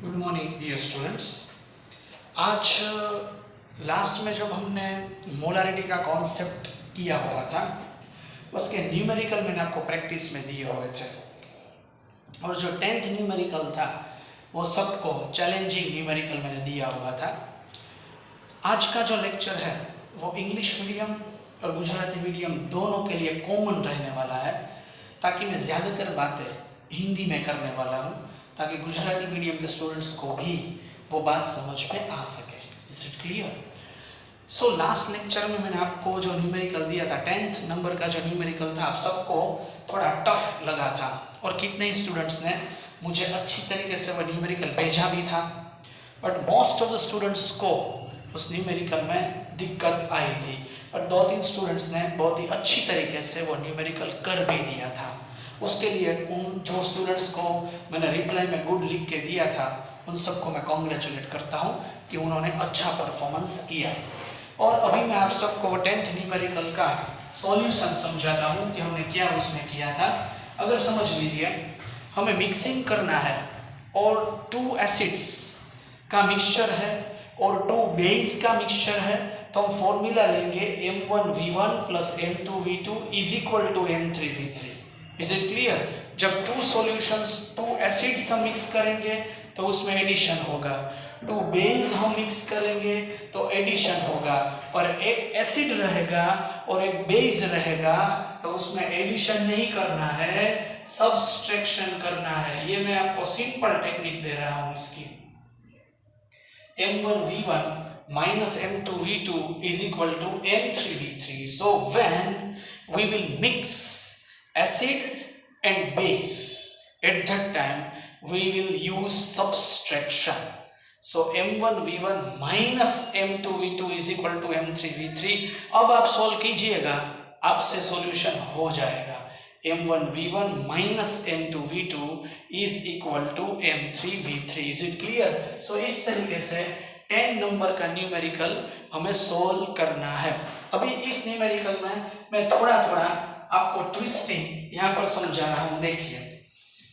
Good morning dear students. आज last में जब हमने मोलारिटी का कॉन्सेप्ट किया हुआ था उसके न्यूमेरिकल मैंने आपको प्रैक्टिस में दिए हुए थे और जो 10th न्यूमेरिकल था वो सबको चैलेंजिंग न्यूमेरिकल मैंने दिया हुआ था। आज का जो लेक्चर है वो इंग्लिश मीडियम और गुजराती मीडियम दोनों के लिए कॉमन रहने वाला है, ताकि मैं ज़्यादातर बातें हिंदी में करने वाला हूँ ताकि गुजराती मीडियम के स्टूडेंट्स को भी वो बात समझ में आ सके। Is it clear? So last lecture में मैंने आपको जो न्यूमेरिकल दिया था 10th नंबर का जो न्यूमेरिकल था, आप सबको थोड़ा टफ लगा था और कितने स्टूडेंट्स ने मुझे अच्छी तरीके से वो न्यूमेरिकल भेजा भी था, but most of the students को उस न्यूमेरिकल में दिक्कत आई थी। और 2-3 स्टूडेंट्स ने बहुत ही अच्छी तरीके से वो न्यूमेरिकल कर भी दिया था। उसके लिए उन जो स्टूडेंट्स को मैंने रिप्लाई में गुड लिख के दिया था उन सबको मैं कॉन्ग्रेचुलेट करता हूँ कि उन्होंने अच्छा परफॉर्मेंस किया। और अभी मैं आप सबको वो 10th न्यूमेरिकल का सॉल्यूशन समझाता हूँ कि हमने क्या उसमें किया था। अगर समझ लीजिए हमें मिक्सिंग करना है और 2 एसिड्स का मिक्सचर है और 2 बेस का मिक्सचर है, तो हम फॉर्मूला लेंगे M1V1 plus M2V2 is equal to M3V3। Is it clear? जब 2 सॉल्यूशंस 2 एसिड्स हम मिक्स करेंगे तो उसमें एडिशन होगा, 2 बेस हम मिक्स करेंगे तो एडिशन होगा, पर एक एसिड रहेगा और एक बेस रहेगा तो उसमें एडिशन नहीं करना है, सब्सट्रैक्शन करना है। ये मैं आपको सिंपल टेक्निक दे रहा हूं इसकी। M1V1 minus M2V2 is equal to M3V3. So when we will mix acid and base, at that time we will use subtraction. So M1V1 minus M2V2 is equal to M3V3. अब आप solve कीजिएगा, आपसे solution हो जाएगा। M1V1 minus M2V2 is equal to M3V3. Is it clear? So इस तरीके से 10 number का न्यूमेरिकल हमें सोल्व करना है। अभी इस न्यूमेरिकल में मैं थोड़ा थोड़ा आपको ट्विस्टिंग यहाँ पर समझा रहा हूँ। देखिए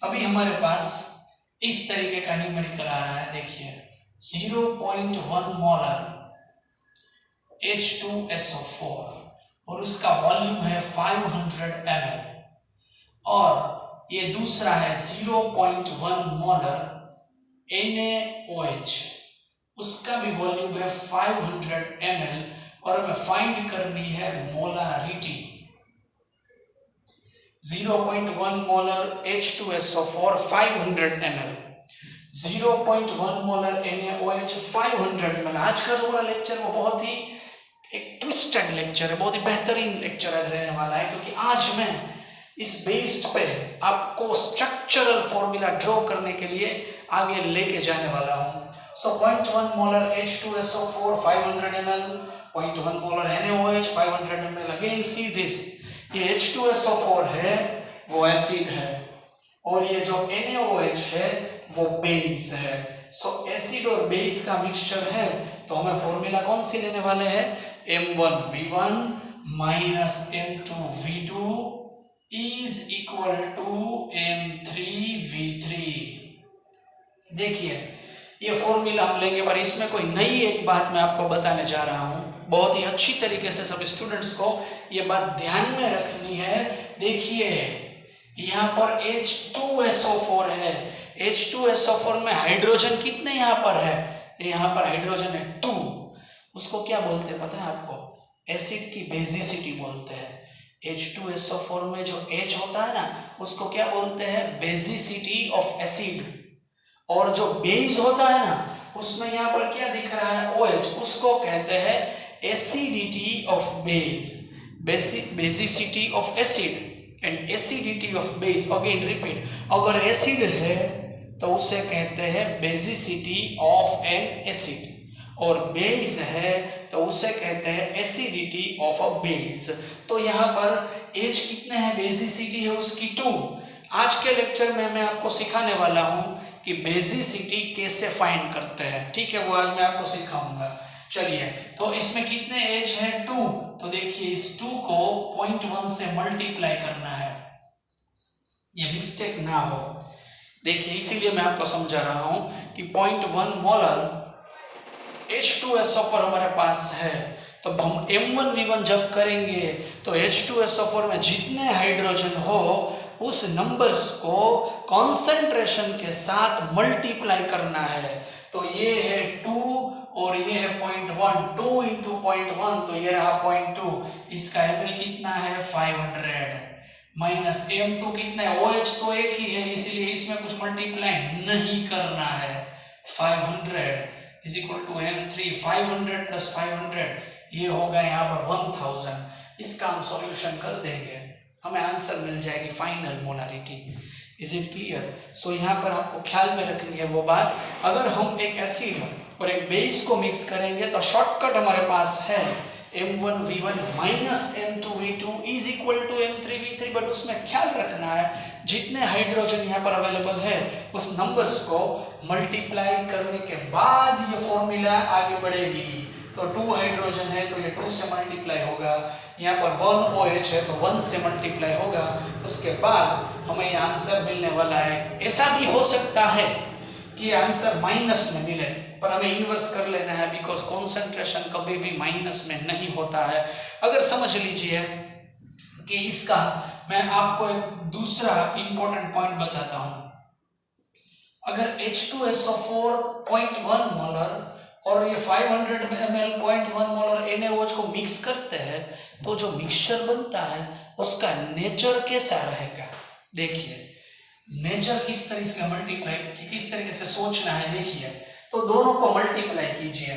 अभी हमारे पास इस तरीके का न्यूमेरिकल आ रहा है। देखिए 0.1 मोलर H2SO4 और उसका वॉल्यूम है 500 ml, और ये दूसरा है 0.1 मोलर NaOH, उसका भी वॉल्यूम है 500 ml और हमें फाइंड करनी है molarity. 0.1 molar H2SO4 500 ml, 0.1 molar NaOH 500 ml। आज का जो पूरा लेक्चर वो बहुत ही एक ट्विस्टेड लेक्चर है, बहुत ही बेहतरीन लेक्चर रहने वाला है, क्योंकि आज मैं इस बेस्ड पे आपको स्ट्रक्चरल फॉर्मूला ड्रॉ करने के लिए आगे लेके जाने वाला हूं। सो 0.1 molar H2SO4 500 ml, 0.1 molar NaOH 500 ml। Again see this, ये H2SO4 है वो एसिड है और ये जो NaOH है वो बेस है। सो एसिड और बेस का मिक्सचर है, तो हमें फॉर्मूला कौन सी लेने वाले हैं? M1V1 minus M2V2 is equal to M3V3। देखिए ये फॉर्मूला हम लेंगे, पर इसमें कोई नई एक बात मैं आपको बताने जा रहा हूं। बहुत ही अच्छी तरीके से सब स्टूडेंट्स को ये बात ध्यान में रखनी है। देखिए यहाँ पर H2SO4 है, H2SO4 में हाइड्रोजन कितने यहाँ पर है? यहाँ पर हाइड्रोजन है 2। उसको क्या बोलते हैं पता है आपको? एसिड की बेसिसिटी बोलते हैं। H2SO4 में जो H होता है ना उसको क्या बोलते हैं? Basicity of acid. और जो बेस होता है ना उसमें यहाँ पर क्या दिख रहा है? OH, उसको कहते हैं acidity of base, basicity of acid and acidity of base. Again repeat, अगर एसिड है तो उसे कहते हैं बेसिसिटी ऑफ एन एसिड, और बेस है तो उसे कहते हैं एसिडिटी ऑफ अ बेस। तो यहाँ पर H कितने हैं? बेसिसिटी है उसकी 2। आज के लेक्चर में मैं आपको सिखाने वाला हूँ कि बेसिसिटी कैसे फाइंड करते हैं। ठीक है, वो आज मैं आपको सिखाऊंगा। चलिए, तो इसमें कितने H है? 2। तो देखिए इस 2 को 0.1 से मल्टीप्लाई करना है, ये मिस्टेक ना हो। देखिए इसीलिए मैं आपको समझा रहा हूं कि 0.1 मोलर H2SO4 हमारे पास है, तो हम M1V1 जब करेंगे तो H2SO4 में जितने हाइड्रोजन हो उस नंबर्स को कॉन्सेंट्रेशन के साथ मल्टीप्लाई करना है। तो ये है 2 और ये है 0.1, 2 इंटू 0.1 तो ये रहा 0.2, इसका ml कितना है 500 माइनस M2 कितना है, OH तो एक ही है इसीलिए इसमें कुछ मल्टीप्लाई नहीं करना है, 500 is equal to M3, 500 plus 500 ये होगा यहाँ पर 1000। इसका हम सॉल्यूशन कर देंगे, हमें आंसर मिल जाएगी final molarity. Is it clear? So यहाँ पर आपको ख्याल में रखनी है वो बात, अगर हम एक एसिड और एक बेस को मिक्स करेंगे तो शॉर्टकट हमारे पास है M1V1 minus M2V2 is equal to M3V3, but उसमें ख्याल रखना है जितने हाइड्रोजन यहाँ पर अवेलेबल है उस नंबर्स को मल्टीप्लाई करने के बाद ये फॉर्मूला आगे बढ़ेगी। तो 2 हाइड्रोजन है तो ये 2 से मल्टीप्लाई होगा, यहाँ पर 1 OH है तो 1 से मल्टीप्लाई होगा, उसके बाद हमें ये आंसर मिलने वाला है। ऐसा भी हो सकता है कि आंसर माइनस में मिले, पर हमें इन्वर्स कर लेना है बिकॉज कॉन्सेंट्रेशन कभी भी माइनस में नहीं होता है। अगर समझ लीजिए कि इसका मैं आपको एक दूसरा इंपॉर्टेंट पॉइंट बताता हूं, अगर H2SO4 0.1 मोलर और ये 500 ml 0.1 मोलर NaOH को मिक्स करते हैं तो जो मिक्सचर बनता है उसका नेचर कैसा रहेगा। देखिए नेचर किस तरीके से मल्टीप्लाई, किस तरीके से सोचना है, देखिए तो दोनों को मल्टीप्लाई कीजिए,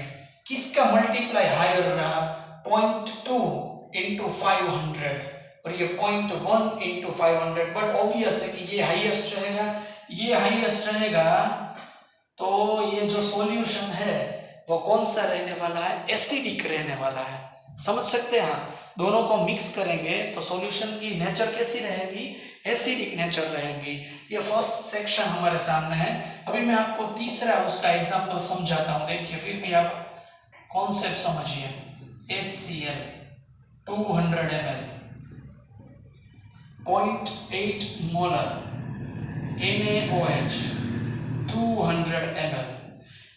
किसका मल्टीप्लाई हायर रहा 0.2 इंटू 500 और ये 0.1 इंटू 500, बट ऑब्वियस है कि ये हाईएस्ट रहेगा, ये हाईएस्ट रहेगा, तो ये जो सॉल्यूशन है वो कौन सा रहने वाला है, एसिडिक रहने वाला है। समझ सकते हैं, दोनों को मिक्स करेंगे तो सॉल्यूशन की नेचर कैसी रहेगी, एसिडिक नेचर रहेगी। ये फर्स्ट सेक्शन हमारे सामने है। अभी मैं आपको तीसरा उसका एग्जांपल समझाता हूं, देखिए फिर भी आप कॉन्सेप्ट समझिए। HCl 200 ml 0.8 molar NaOH 200 ml।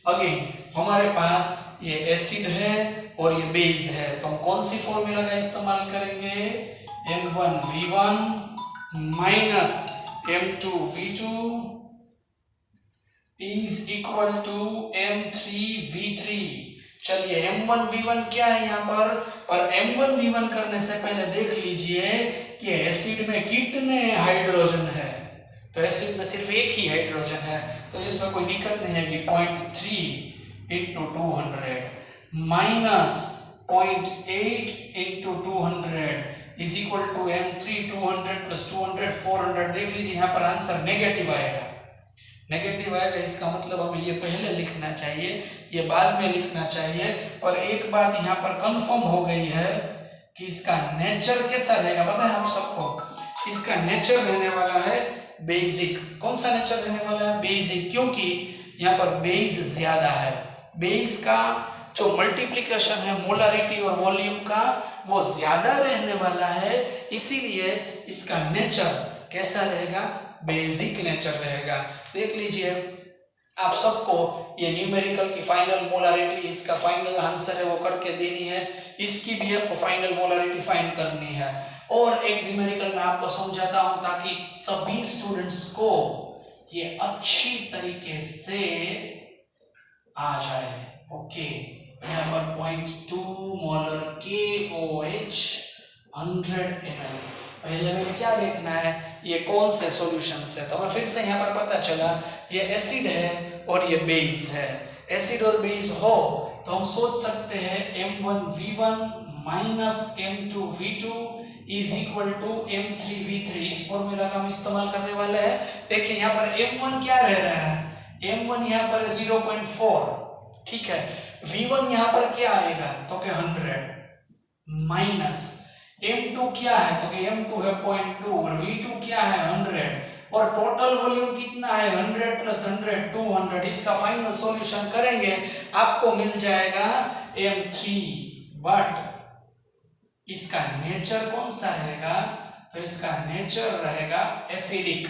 Again हमारे पास ये एसिड है और ये बेस है, तो हम कौन सी फॉर्मूला का इस्तेमाल करेंगे, M1V1 minus M2V2 is equal to M3V3। चलिए M1V1 क्या है यहाँ पर M1V1 करने से पहले देख लीजिए कि एसिड में कितने हाइड्रोजन है, तो एसिड में सिर्फ एक ही हाइड्रोजन है तो इसमें कोई दिक्कत नहीं है कि 0.3 into 200 minus 0.8 into 200 is equal to M3, 200 plus 200 400। देख लीजिए यहाँ पर आंसर नेगेटिव आएगा, नेगेटिव आएगा, इसका मतलब हमें ये पहले लिखना चाहिए, ये बाद में लिखना चाहिए। पर एक बात यहाँ पर कंफर्म हो गई है कि इसका नेचर कैसा रहेगा, पता है आप सबको, इसका नेचर रहने वाला है बेसिक। कौन सा नेचर रहने वाला है, बेसिक, क्योंकि यहाँ पर बेस ज्यादा है, बेस का जो मल्टीप्लिकेशन है मोलारिटी और वॉल्यूम का वो ज्यादा रहने वाला है, इसीलिए इसका नेचर कैसा रहेगा, बेसिक नेचर रहेगा। देख लीजिए आप सबको ये न्यूमेरिकल की फाइनल मोलारिटी, इसका फाइनल आंसर है वो करके देनी है, इसकी भी आपको फाइनल मोलारिटी फाइंड करनी है। और एक न्यूमेरिकल मैं आपको समझाता हूं ताकि सभी स्टूडेंट्स को ये अच्छी तरीके से आ जाए। ओके, यहाँ पर 0.2 मोलर KOH 100 ml। पहले में क्या देखना है, ये कौन से सॉल्यूशन है, तो हमें फिर से यहाँ पर पता चला ये एसिड है और ये बेस है। एसिड और बेस हो तो हम सोच सकते हैं M1V1 minus M2V2 is equal to M3V3। इस फॉर्मूला का हम इस्तेमाल करने वाले हैं। देखिए यहाँ पर M1 क्या रह रहा है, M1 यहाँ पर 0.4, ठीक है। V1 यहाँ पर क्या आएगा तो कि 100 माइनस M2 क्या है तो कि M2 है 0.2 और V2 क्या है 100 और टोटल वॉल्यूम कितना है 100 प्लस 100 200। इसका फाइनल सॉल्यूशन करेंगे आपको मिल जाएगा M3, बट इसका नेचर कौन सा रहेगा, तो इसका नेचर रहेगा एसिडिक,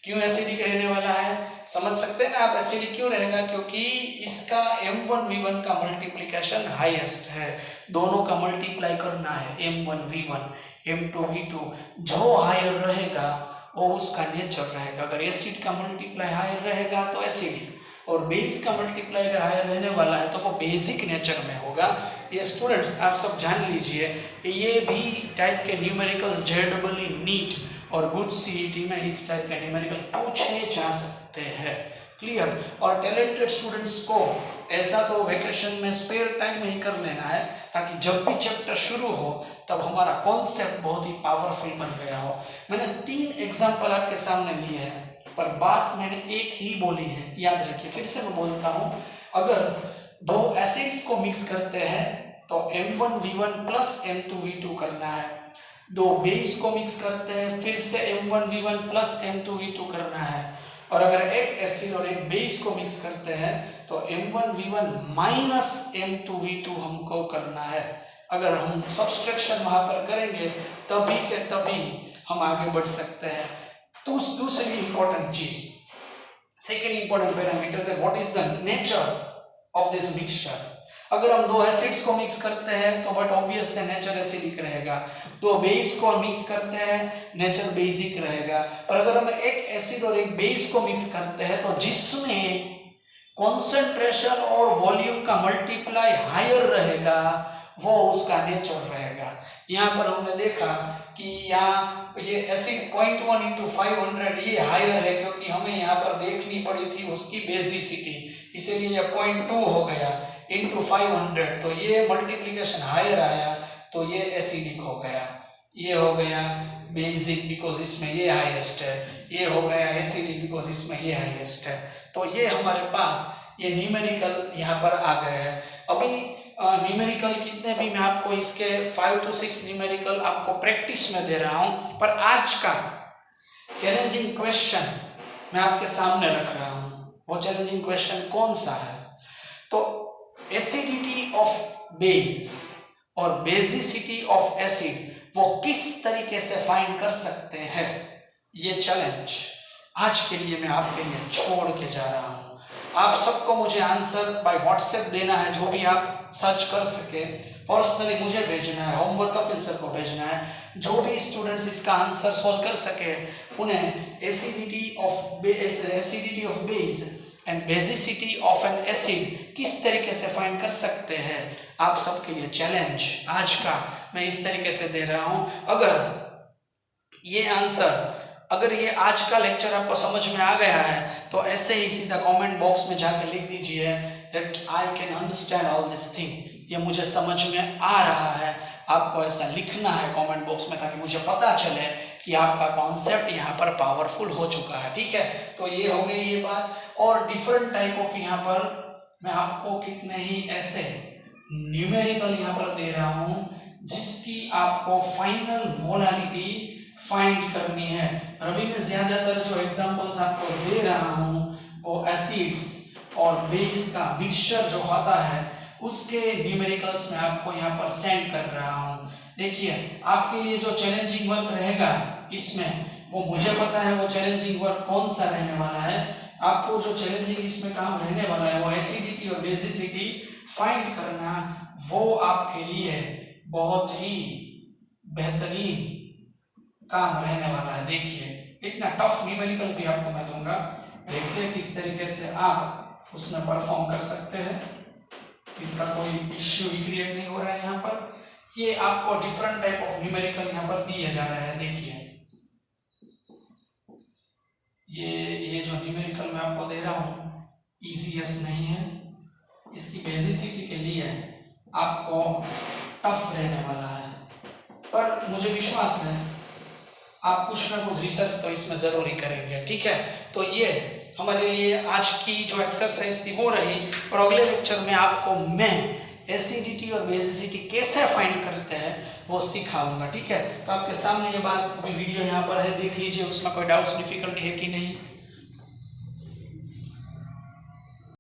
क्यों एसिडिक रहने वाला है? समझ सकते हैं ना आप, एसिडिक क्यों रहेगा? क्योंकि इसका M1V1 का मल्टीप्लिकेशन हाईएस्ट है, दोनों का मल्टीप्लाई करना है, M1V1 M2V2, जो हायर रहेगा वो उसका नेचर रहेगा। अगर एसिड का मल्टीप्लाई हायर रहेगा तो एसिडिक, और बेस का मल्टीप्लाई अगर हायर रहने वाला है तो वो बेसिक नेचर में होगा। ये स्टूडेंट्स आप सब जान लीजिए, ये भी टाइप के न्यूमेरिकल्स JEE नीट और गुड सीईटी में इस टाइप के न्यूमेरिकल पूछे जा सकते हैं। क्लियर? और टैलेंटेड स्टूडेंट्स को ऐसा तो वेकेशन में स्पेयर टाइम में ही कर लेना है, ताकि जब भी चैप्टर शुरू हो तब हमारा कॉन्सेप्ट बहुत ही पावरफुल बन गया हो। मैंने 3 एग्जाम्पल आपके सामने लिए हैं, पर बात मैंने एक ही बोली है, याद रखिए। फिर से मैं बोलता हूँ, अगर 2 एसिड्स को मिक्स करते हैं तो M1V1 प्लस M2V2 करना है, 2 बेस को मिक्स करते हैं फिर से M1V1 प्लस M2V2 करना है, और अगर एक एसिड और एक बेस को मिक्स करते हैं तो M1V1 माइनस M2V2 हमको करना है। अगर हम सब्सट्रैक्शन वहां पर करेंगे तभी के तभी हम आगे बढ़ सकते हैं। तो दूसरी इंपॉर्टेंट चीज, second important parameter that what is the nature of this mixture. अगर हम 2 एसिड्स को मिक्स करते हैं तो बट ऑब्वियस है नेचर एसिडिक रहेगा, 2 बेस को मिक्स करते हैं नेचर बेसिक रहेगा। पर अगर हम एक एसिड और एक बेस को मिक्स करते हैं तो जिसमें कॉन्सेंट्रेशन और वॉल्यूम का मल्टीप्लाई हायर रहेगा वो उसका नेचर रहेगा। यहाँ पर हमने देखा कि यहाँ ये एसिड 0.1 इंटू 500 ये हायर है, क्योंकि हमें यहाँ पर देखनी पड़ी थी उसकी बेसिसिटी, इसीलिए ये 0.2 हो गया इंटू 500, तो ये मल्टीप्लिकेशन हायर आया तो ये एसिडिक हो गया। ये हो गया बेसिक बिकॉज इसमें ये हाईएस्ट है, ये हो गया एसिडिक बिकॉज इसमें ये हाईएस्ट है। तो ये हमारे पास ये न्यूमेरिकल यहाँ पर आ गए हैं। अभी न्यूमेरिकल कितने भी मैं आपको इसके 5 to 6 न्यूमेरिकल आपको प्रैक्टिस में दे रहा हूँ, पर आज का चैलेंजिंग क्वेश्चन मैं आपके सामने रख रहा हूँ। वो चैलेंजिंग क्वेश्चन कौन सा है? तो एसिडिटी ऑफ बेस और बेसिसिटी ऑफ एसिड वो किस तरीके से फाइंड कर सकते हैं, ये चैलेंज आज के लिए मैं आपके लिए छोड़ के जा रहा हूँ। आप सबको मुझे आंसर बाय व्हाट्सएप देना है, जो भी आप सर्च कर सके, पर्सनली मुझे भेजना है, होमवर्क कपिल सर को भेजना है। जो भी स्टूडेंट्स इसका आंसर सॉल्व कर सके उन्हें acidity of base and basicity of N acid किस तरीके से फाइंड कर सकते हैं, आप सबके लिए चैलेंज आज का मैं इस तरीके से दे रहा हूं। अगर ये आज का लेक्चर आपको समझ में आ गया है तो ऐसे ही सीधा कमेंट बॉक्स में जाकर लिख दीजिए that I can understand all this thing, ये मुझे समझ में आ रहा है। आपको ऐसा लिखना है कमेंट बॉक्स में, ताकि मुझे पता चले कि आपका कॉन्सेप्ट यहाँ पर पावरफुल हो चुका है। ठीक है, तो ये हो गई ये बात। और डिफरेंट टाइप ऑफ यहाँ पर मैं आपको कितने ही ऐसे न्यूमेरिकल यहाँ पर दे रहा हूँ जिसकी आपको फाइनल मोलारिटी फाइंड करनी है। अभी मैं ज्यादातर जो एग्जांपल्स आपको दे रहा हूँ वो एसिड्स और बेस का मिक्सचर जो होता है उसके न्यूमेरिकल्स में आपको यहाँ पर सेंड कर रहा हूँ। देखिए, आपके लिए जो चैलेंजिंग वर्क रहेगा इसमें, वो मुझे पता है वो चैलेंजिंग वर्क कौन सा रहने वाला है। आपको जो चैलेंजिंग इसमें काम रहने वाला है वो एसिडिटी और बेसिसिटी फाइंड करना, वो आपके लिए बहुत ही बेहतरीन काम रहने वाला है। देखिए, इतना टफ न्यूमेरिकल भी आपको मैं दूंगा, देखते हैं किस तरीके से आप उसमें परफॉर्म कर सकते हैं। इसका कोई इश्यू भी क्रिएट नहीं हो रहा है। यहाँ पर ये आपको डिफरेंट टाइप ऑफ न्यूमेरिकल यहाँ पर दिए जा रहे हैं। देखिए, ये जो न्यूमेरिकल मैं आपको दे रहा हूँ ईजीएस्ट नहीं है, इसकी बेसिसिटी के लिए आपको टफ रहने वाला है, पर मुझे विश्वास है आप कुछ ना कुछ रिसर्च तो इसमें जरूरी करेंगे। ठीक है, तो ये हमारे लिए आज की जो एक्सरसाइज थी वो रही, और अगले लेक्चर में आपको मैं एसिडिटी और बेसिसिटी कैसे फाइंड करते हैं वो सिखाऊंगा। ठीक है, तो आपके सामने ये बात अभी वीडियो यहाँ पर है, देख लीजिए, उसमें कोई डाउट्स डिफिकल्टी है कि नहीं।